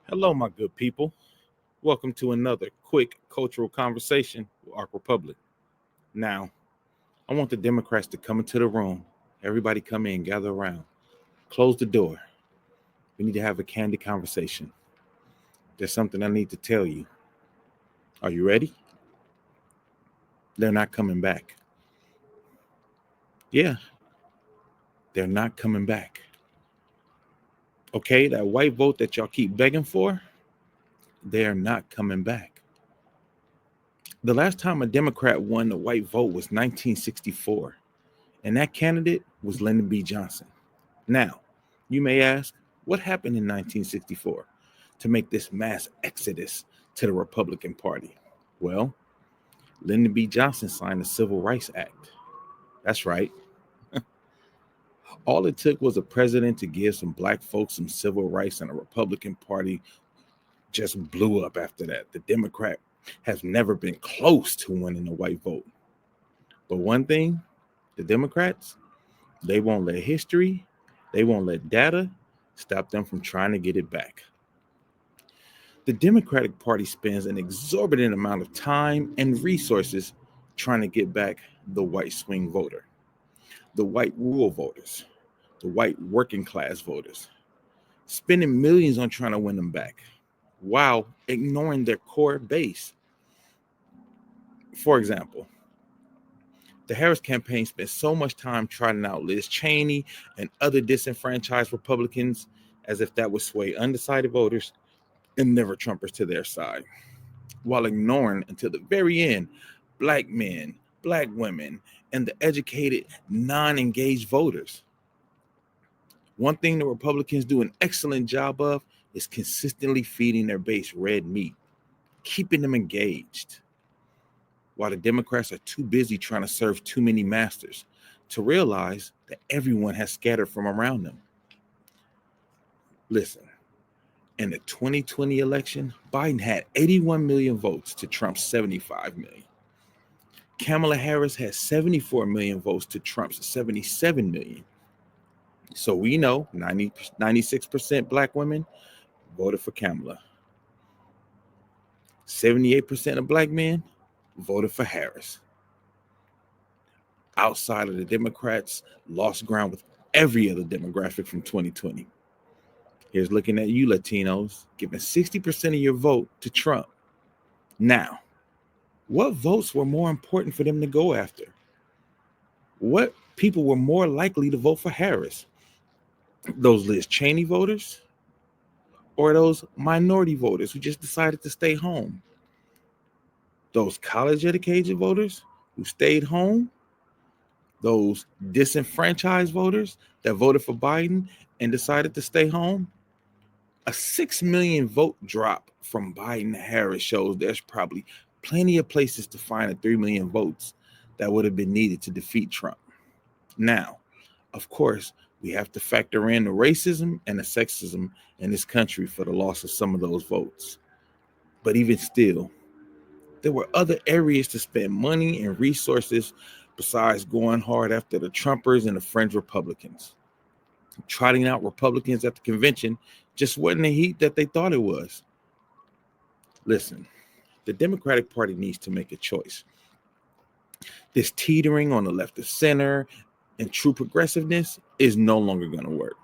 Hello, my good people. Welcome to another quick cultural conversation with Ark Republic. Now, I want the Democrats to come into the room. Everybody come in, gather around. Close the door. We need to have a candid conversation. There's something I need to tell you. Are you ready? They're not coming back. Yeah, they're not coming back. Okay, that white vote that y'all keep begging for, they're not coming back. The last time a Democrat won the white vote was 1964, and that candidate was Lyndon B. Johnson. Now, you may ask, what happened in 1964 to make this mass exodus to the Republican Party? Well, Lyndon B. Johnson signed the Civil Rights Act. That's right. All it took was a president to give some black folks some civil rights, and the Republican Party just blew up after that. The Democrat has never been close to winning the white vote. But one thing, the Democrats, they won't let history, they won't let data stop them from trying to get it back. The Democratic Party spends an exorbitant amount of time and resources trying to get back the white swing voter, the white rural voters, the white working class voters, spending millions on trying to win them back while ignoring their core base. For example, the Harris campaign spent so much time trotting out Liz Cheney and other disenfranchised Republicans as if that would sway undecided voters and never Trumpers to their side, while ignoring until the very end black men, black women, and the educated, non-engaged voters. One thing the Republicans do an excellent job of is consistently feeding their base red meat, keeping them engaged, while the Democrats are too busy trying to serve too many masters to realize that everyone has scattered from around them. Listen, in the 2020 election, Biden had 81 million votes to Trump's 75 million. Kamala Harris has 74 million votes to Trump's 77 million. So we know 96% black women voted for Kamala. 78% of black men voted for Harris. Outside of the Democrats, lost ground with every other demographic from 2020. Here's looking at you Latinos, giving 60% of your vote to Trump. Now, what votes were more important for them to go after? What people were more likely to vote for Harris? Those Liz Cheney voters or those minority voters who just decided to stay home? Those college-educated voters who stayed home? Those disenfranchised voters that voted for Biden and decided to stay home? A 6 million vote drop from Biden to Harris shows there's probably plenty of places to find the 3 million votes that would have been needed to defeat Trump. Now, of course, we have to factor in the racism and the sexism in this country for the loss of some of those votes. But even still, there were other areas to spend money and resources besides going hard after the Trumpers and the fringe Republicans. Trotting out Republicans at the convention just wasn't the heat that they thought it was. Listen, the Democratic Party needs to make a choice. This teetering on the left of center and true progressiveness is no longer going to work.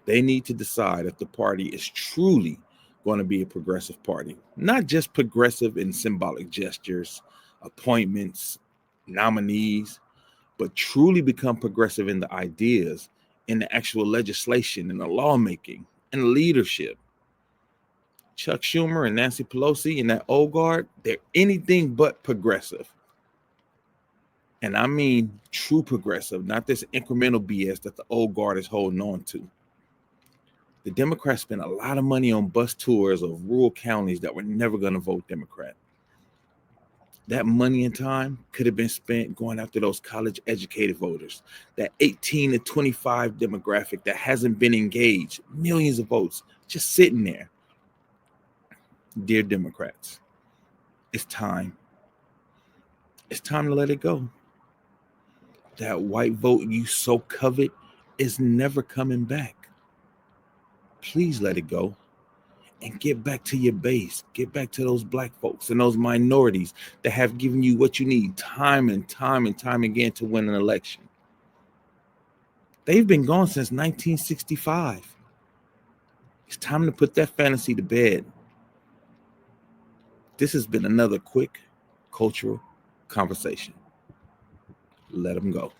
They need to decide if the party is truly going to be a progressive party, not just progressive in symbolic gestures, appointments, nominees, but truly become progressive in the ideas, in the actual legislation, in the lawmaking, and leadership. Chuck Schumer and Nancy Pelosi and that old guard, they're anything but progressive. And I mean true progressive, not this incremental BS that the old guard is holding on to. The Democrats spent a lot of money on bus tours of rural counties that were never going to vote Democrat. That money and time could have been spent going after those college-educated voters, that 18 to 25 demographic that hasn't been engaged, millions of votes just sitting there. Dear Democrats, it's time. It's time to let it go. That white vote you so covet is never coming back. Please let it go. and get back to your base. Get back to those black folks and those minorities that have given you what you need time and time and time again to win an election. They've been gone since 1965. It's time to put that fantasy to bed. This has been another quick cultural conversation. Let them go.